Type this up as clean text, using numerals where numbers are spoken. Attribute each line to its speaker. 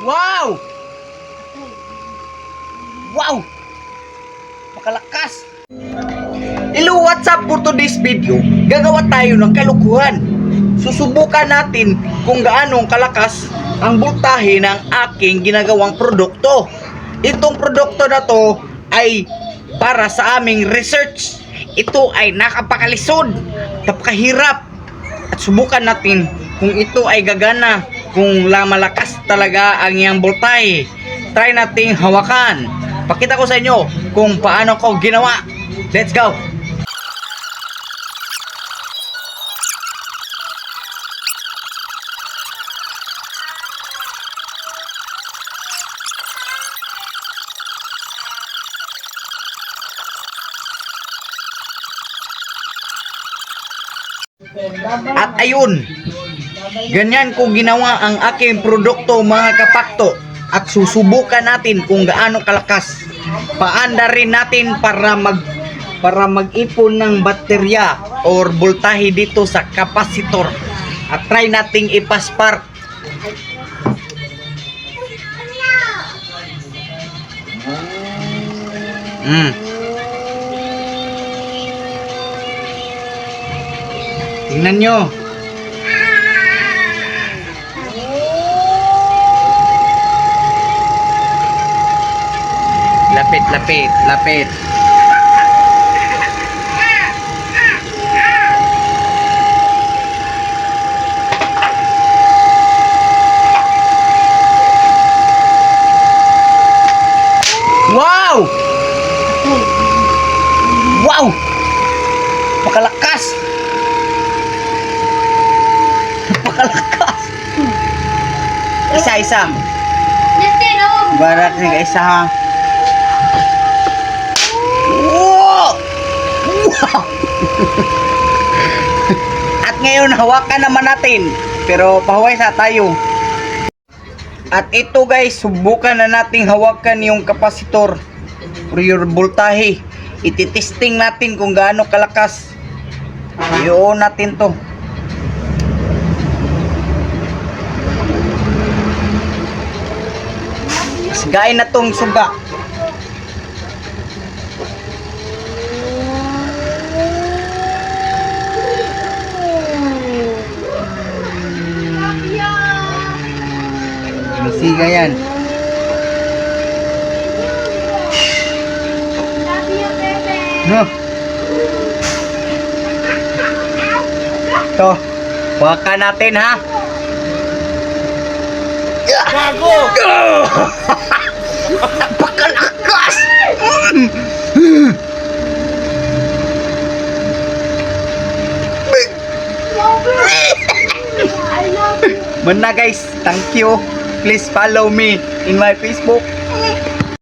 Speaker 1: Wow! Wow! Makalakas! Hello, what's up for today's video? Gagawa tayo ng kalukuhan. Susubukan natin kung gaano kalakas ang voltahe ng aking ginagawang produkto. Itong produkto na to ay para sa aming research. Ito ay nakapakalisod, napakahirap. At subukan natin kung ito ay gagana, kung malakas talaga ang iyang voltahe. Try nating hawakan. Pakita ko sa inyo kung paano ko ginawa. Let's go! At ayun, ganyan ko ginawa ang aking produkto mga kapakto. At susubukan natin kung gaano kalakas. Paanda rin natin para mag-ipon ng baterya or voltahe dito sa kapasitor. At try nating ipaspark. Tingnan nyo. Lapit. Wow! Wow! Pakalakas! Pakalakas! Isa-isa. Barat ni isa ha. Wow! Wow! At ngayon hawakan naman natin. Pero pahuway sa tayo. At ito guys, subukan na nating hawakan yung kapasitor or yung voltahe. Ititesting natin kung gaano kalakas. I-on natin to. Gain na tong suga. Masiga yan. No. To, wakan natin ha. Bago. Napakalakas. Mana guys, thank you. Please follow me in my Facebook.